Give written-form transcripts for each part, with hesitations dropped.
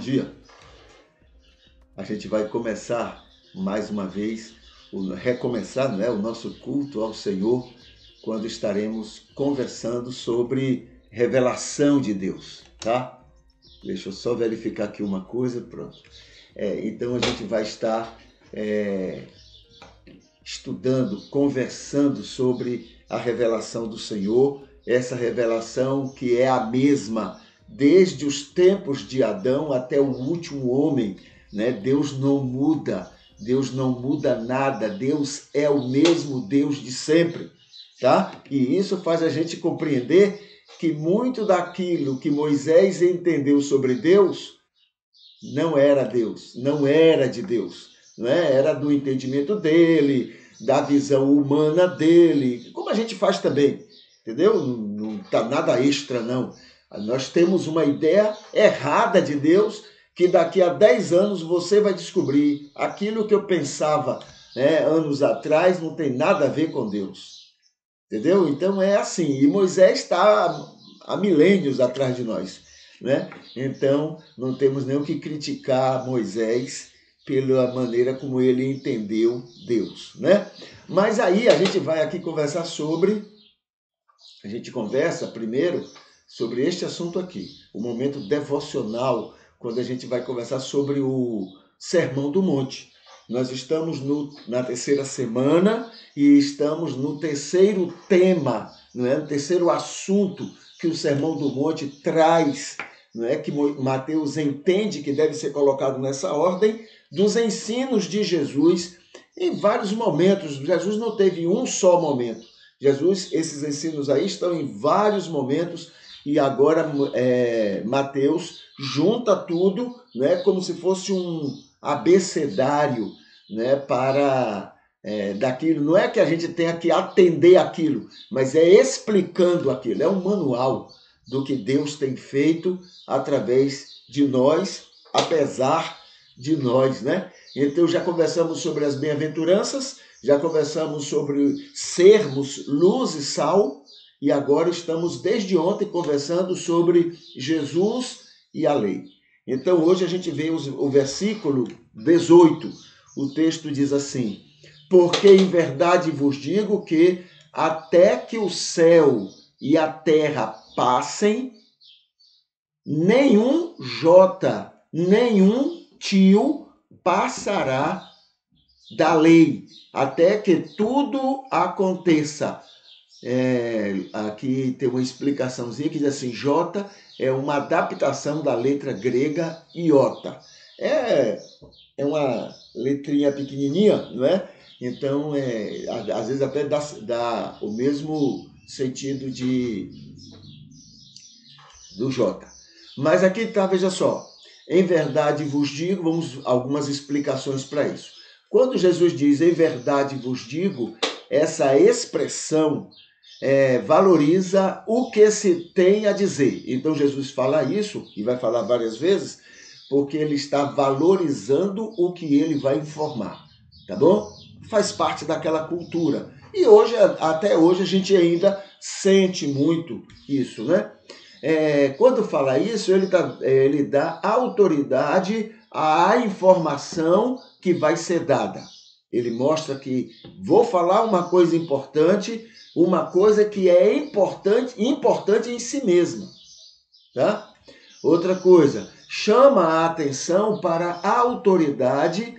dia. A gente vai começar mais uma vez, recomeçar, não é, o nosso culto ao Senhor, quando estaremos conversando sobre revelação de Deus, tá? Deixa eu só verificar aqui uma coisa, pronto. Então a gente vai estar estudando, conversando sobre a revelação do Senhor, essa revelação que é a mesma desde os tempos de Adão até o último homem, né? Deus não muda nada, Deus é o mesmo Deus de sempre, tá? E isso faz a gente compreender que muito daquilo que Moisés entendeu sobre Deus não era Deus, não era de Deus, não é? Era do entendimento dele, da visão humana dele, como a gente faz também, entendeu? Não está nada extra, não. Nós temos uma ideia errada de Deus, que daqui a 10 anos você vai descobrir aquilo que eu pensava, né, anos atrás não tem nada a ver com Deus. Entendeu? Então é assim. E Moisés está há milênios atrás de nós, né? Então não temos nem o que criticar Moisés pela maneira como ele entendeu Deus, né? Mas aí a gente vai aqui conversar a gente conversa primeiro sobre este assunto aqui, o momento devocional, quando a gente vai conversar sobre o Sermão do Monte. Nós estamos na terceira semana e estamos no terceiro tema, não é? No terceiro assunto que o Sermão do Monte traz, não é? Que Mateus entende que deve ser colocado nessa ordem, dos ensinos de Jesus em vários momentos. Jesus não teve um só momento. Jesus, esses ensinos aí estão em vários momentos e agora Mateus junta tudo, né, como se fosse um abecedário, né, para daquilo. Não é que a gente tenha que atender aquilo, mas é explicando aquilo. É um manual do que Deus tem feito através de nós, apesar de nós, né? Então já conversamos sobre as bem-aventuranças, já conversamos sobre sermos luz e sal, e agora estamos desde ontem conversando sobre Jesus e a lei. Então hoje a gente vê o versículo 18. O texto diz assim: porque em verdade vos digo que até que o céu e a terra passem, nenhum jota, nenhum tio passará da lei, até que tudo aconteça. Aqui tem uma explicaçãozinha que diz assim: J é uma adaptação da letra grega iota. É uma letrinha pequenininha, não é? Então, às vezes até dá o mesmo sentido do J. Mas aqui está, veja só. Em verdade vos digo, vamos algumas explicações para isso. Quando Jesus diz em verdade vos digo, essa expressão valoriza o que se tem a dizer. Então Jesus fala isso, e vai falar várias vezes, porque ele está valorizando o que ele vai informar, tá bom? Faz parte daquela cultura. E hoje, até hoje, a gente ainda sente muito isso, né? Quando fala isso, ele dá autoridade à informação que vai ser dada. Ele mostra que vou falar uma coisa importante, uma coisa que é importante em si mesma, tá? Outra coisa, chama a atenção para a autoridade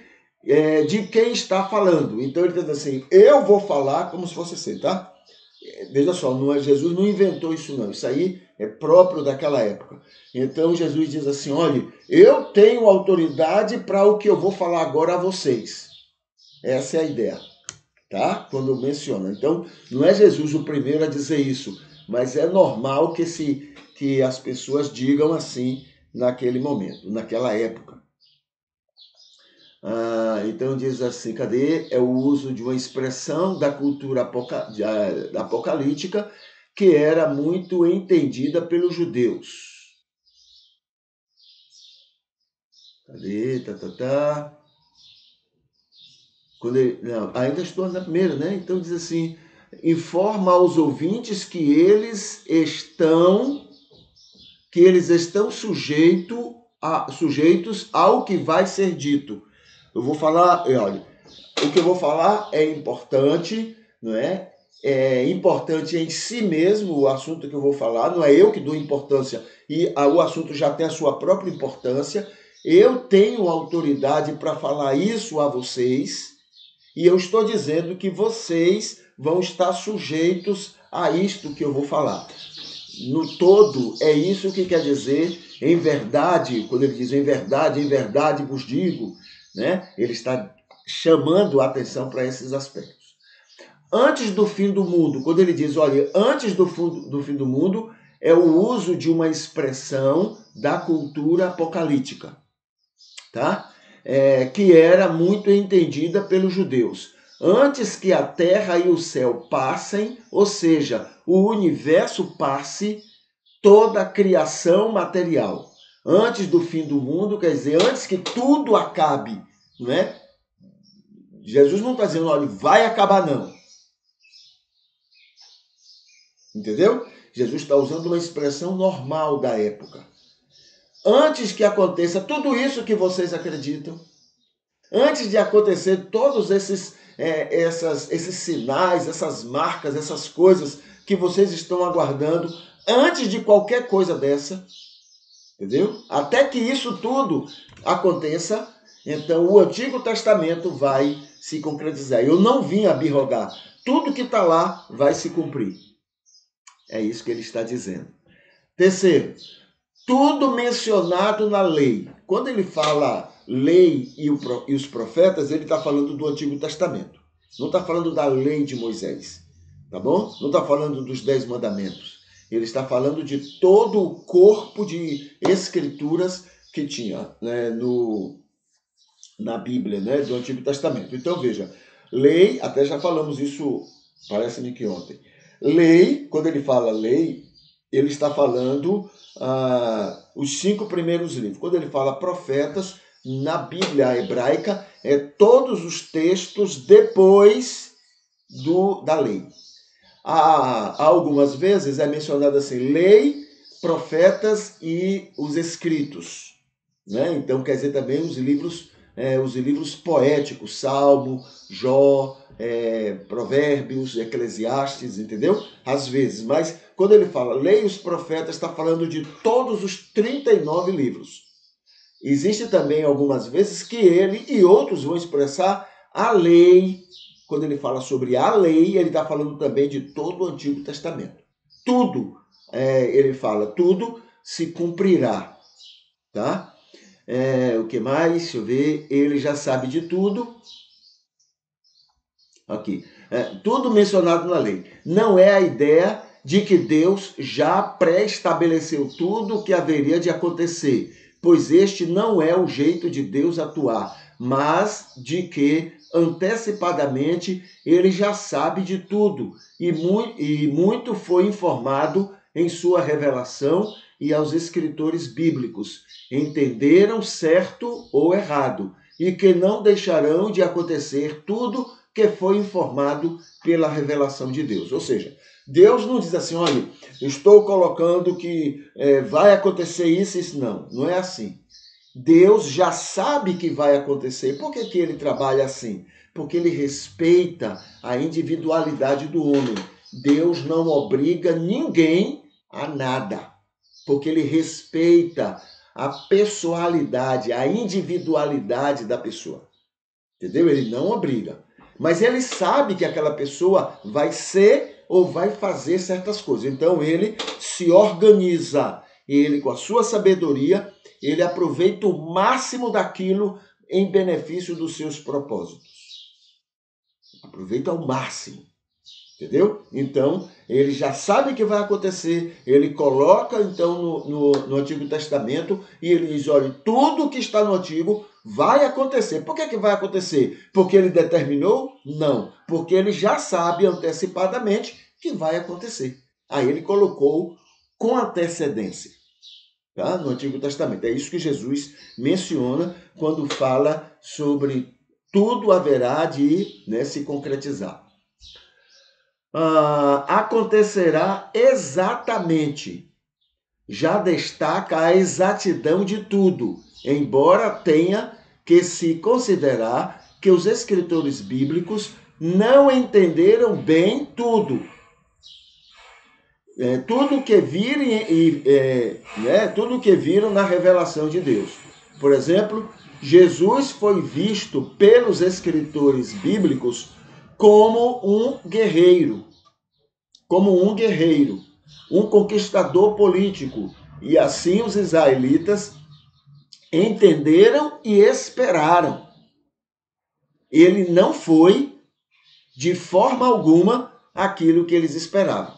de quem está falando. Então ele diz assim: eu vou falar como se fosse assim, tá? Veja só, Jesus não inventou isso não, isso aí é próprio daquela época. Então Jesus diz assim: olha, eu tenho autoridade para o que eu vou falar agora a vocês. Essa é a ideia, tá? Quando menciona. Então, não é Jesus o primeiro a dizer isso, mas é normal que as pessoas digam assim naquele momento, naquela época. Então diz assim, cadê? É o uso de uma expressão da cultura apocalíptica que era muito entendida pelos judeus. Cadê? Ainda estou na primeira, né? Então diz assim: informa aos ouvintes que eles estão sujeitos sujeitos ao que vai ser dito. Eu vou falar, olha, o que eu vou falar é importante, não é? É importante em si mesmo o assunto que eu vou falar, não é eu que dou importância e o assunto já tem a sua própria importância. Eu tenho autoridade para falar isso a vocês e eu estou dizendo que vocês vão estar sujeitos a isto que eu vou falar. No todo, é isso que quer dizer em verdade, quando ele diz em verdade vos digo, né? Ele está chamando a atenção para esses aspectos. Antes do fim do mundo, quando ele diz, olha, antes do fim do mundo, é o uso de uma expressão da cultura apocalíptica, tá? Que era muito entendida pelos judeus. Antes que a terra e o céu passem, ou seja, o universo passe, toda a criação material. Antes do fim do mundo, quer dizer, antes que tudo acabe, não é? Jesus não está dizendo, olha, vai acabar não. Entendeu? Jesus está usando uma expressão normal da época. Antes que aconteça tudo isso que vocês acreditam, antes de acontecer todos esses sinais, essas marcas, essas coisas que vocês estão aguardando, antes de qualquer coisa dessa, entendeu? Até que isso tudo aconteça, então o Antigo Testamento vai se concretizar. Eu não vim abirrogar. Tudo que está lá vai se cumprir. É isso que ele está dizendo. Terceiro, tudo mencionado na lei. Quando ele fala lei e os profetas, ele está falando do Antigo Testamento. Não está falando da lei de Moisés, tá bom? Não está falando dos 10 mandamentos. Ele está falando de todo o corpo de escrituras que tinha, né, na Bíblia, né, do Antigo Testamento. Então, veja, lei, até já falamos isso, parece-me que ontem. Lei, quando ele fala lei, ele está falando os 5 primeiros livros. Quando ele fala profetas, na Bíblia hebraica, é todos os textos depois da lei. Algumas vezes é mencionado assim, lei, profetas e os escritos. Né? Então, quer dizer também os livros poéticos, Salmo, Jó, Provérbios, Eclesiastes, entendeu? Às vezes, mas quando ele fala lei os profetas, está falando de todos os 39 livros. Existe também algumas vezes que ele e outros vão expressar a lei. Quando ele fala sobre a lei, ele está falando também de todo o Antigo Testamento. Tudo, ele fala, tudo se cumprirá, tá? O que mais? Deixa eu ver. Ele já sabe de tudo. Aqui. Tudo mencionado na lei. Não é a ideia de que Deus já pré-estabeleceu tudo o que haveria de acontecer, pois este não é o jeito de Deus atuar, mas de que antecipadamente ele já sabe de tudo e muito foi informado em sua revelação e aos escritores bíblicos. Entenderam certo ou errado e que não deixarão de acontecer tudo que foi informado pela revelação de Deus. Ou seja, Deus não diz assim, olha, eu estou colocando que vai acontecer isso e isso. Não é assim. Deus já sabe que vai acontecer. Por que ele trabalha assim? Porque ele respeita a individualidade do homem. Deus não obriga ninguém a nada, porque ele respeita a pessoalidade, a individualidade da pessoa. Entendeu? Ele não obriga. Mas ele sabe que aquela pessoa vai ser ou vai fazer certas coisas. Então ele se organiza. Ele, com a sua sabedoria, ele aproveita o máximo daquilo em benefício dos seus propósitos. Aproveita ao máximo. Entendeu? Então, ele já sabe o que vai acontecer, ele coloca, então, no Antigo Testamento e ele diz, olha, tudo que está no Antigo vai acontecer. Por que vai acontecer? Porque ele determinou? Não. Porque ele já sabe antecipadamente que vai acontecer. Aí ele colocou com antecedência, tá? No Antigo Testamento. É isso que Jesus menciona quando fala sobre tudo haverá de se concretizar. Acontecerá exatamente já destaca a exatidão de tudo, embora tenha que se considerar que os escritores bíblicos não entenderam bem tudo. Tudo que tudo que viram na revelação de Deus. Por exemplo, Jesus foi visto pelos escritores bíblicos como um guerreiro, um conquistador político. E assim os israelitas entenderam e esperaram. Ele não foi, de forma alguma, aquilo que eles esperavam.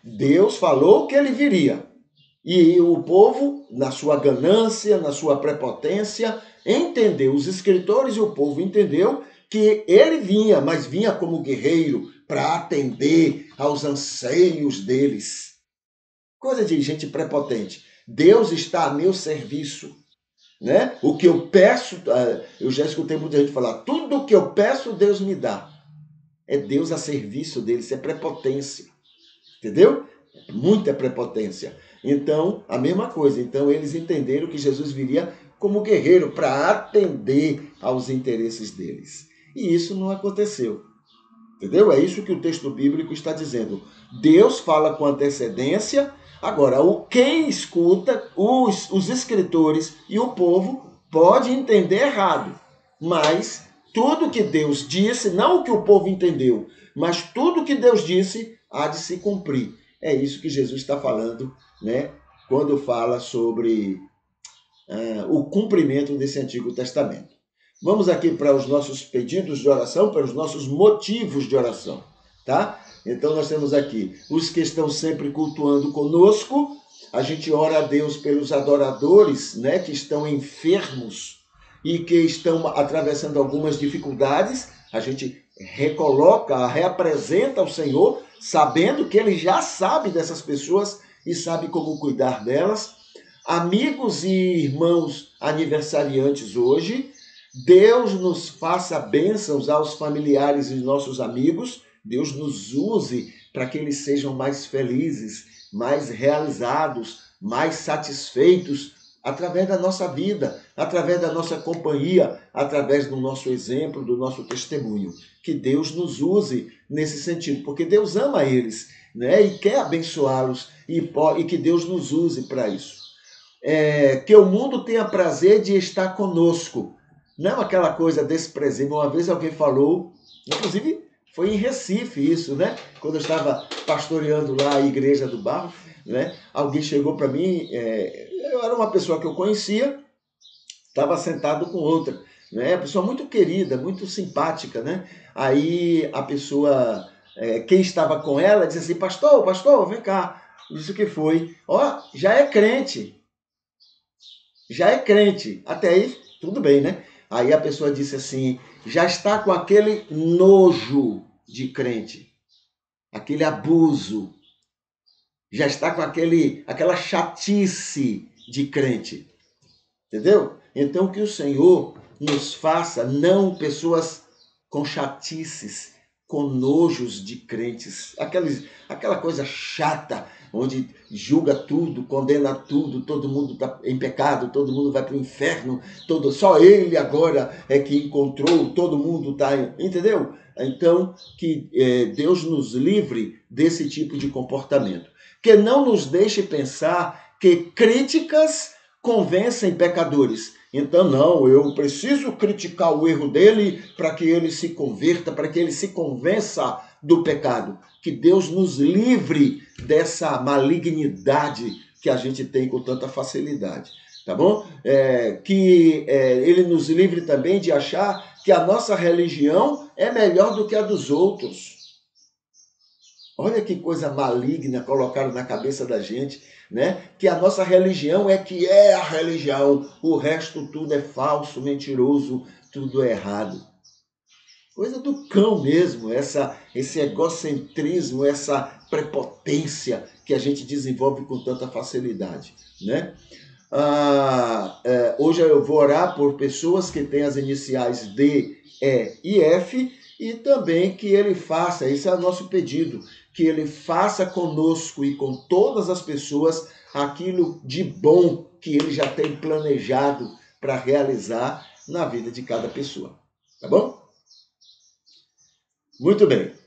Deus falou que ele viria. E o povo, na sua ganância, na sua prepotência, entendeu. Os escritores e o povo entendeu que ele vinha, mas vinha como guerreiro para atender aos anseios deles. Coisa de gente prepotente. Deus está a meu serviço. Né? O que eu peço, eu já escutei muita gente falar, tudo o que eu peço, Deus me dá. É Deus a serviço deles, isso é prepotência. Entendeu? Muita prepotência. Então, a mesma coisa. Então, eles entenderam que Jesus viria como guerreiro para atender aos interesses deles. E isso não aconteceu. Entendeu? É isso que o texto bíblico está dizendo. Deus fala com antecedência. Agora, quem escuta, os escritores e o povo, pode entender errado. Mas tudo que Deus disse, não o que o povo entendeu, mas tudo que Deus disse, há de se cumprir. É isso que Jesus está falando, né? Quando fala sobre o cumprimento desse Antigo Testamento. Vamos aqui para os nossos pedidos de oração, para os nossos motivos de oração, tá? Então nós temos aqui os que estão sempre cultuando conosco. A gente ora a Deus pelos adoradores, né, que estão enfermos e que estão atravessando algumas dificuldades. A gente reapresenta ao Senhor, sabendo que Ele já sabe dessas pessoas e sabe como cuidar delas. Amigos e irmãos aniversariantes hoje, Deus nos faça bênçãos aos familiares e nossos amigos. Deus nos use para que eles sejam mais felizes, mais realizados, mais satisfeitos através da nossa vida, através da nossa companhia, através do nosso exemplo, do nosso testemunho. Que Deus nos use nesse sentido, porque Deus ama eles, né? E quer abençoá-los e que Deus nos use para isso. Que o mundo tenha prazer de estar conosco. Não aquela coisa desprezível. Uma vez alguém falou, inclusive foi em Recife isso, né? Quando eu estava pastoreando lá a Igreja do Barro, né? Alguém chegou para mim, eu era uma pessoa que eu conhecia, estava sentado com outra, né? Uma pessoa muito querida, muito simpática, né? Aí a pessoa, quem estava com ela, disse assim, pastor, vem cá. Eu disse o que foi? Já é crente. Até aí, tudo bem, né? Aí a pessoa disse assim, já está com aquele nojo de crente, aquele abuso, já está com aquela chatice de crente, entendeu? Então que o Senhor nos faça não pessoas com chatices, com nojos de crentes, aquela coisa chata, onde julga tudo, condena tudo, todo mundo está em pecado, todo mundo vai para o inferno, só ele agora é que encontrou, todo mundo está, entendeu? Então, que Deus nos livre desse tipo de comportamento. Que não nos deixe pensar que críticas convencem pecadores. Então, não, eu preciso criticar o erro dele para que ele se converta, para que ele se convença do pecado. Que Deus nos livre dessa malignidade que a gente tem com tanta facilidade, tá bom? Que ele nos livre também de achar que a nossa religião é melhor do que a dos outros. Olha que coisa maligna colocaram na cabeça da gente, né? Que a nossa religião é a religião, o resto tudo é falso, mentiroso, tudo é errado. Coisa do cão mesmo, esse egocentrismo, essa prepotência que a gente desenvolve com tanta facilidade, né? Hoje eu vou orar por pessoas que têm as iniciais D, E e F, e também que ele faça, esse é o nosso pedido, que Ele faça conosco e com todas as pessoas aquilo de bom que Ele já tem planejado para realizar na vida de cada pessoa. Tá bom? Muito bem.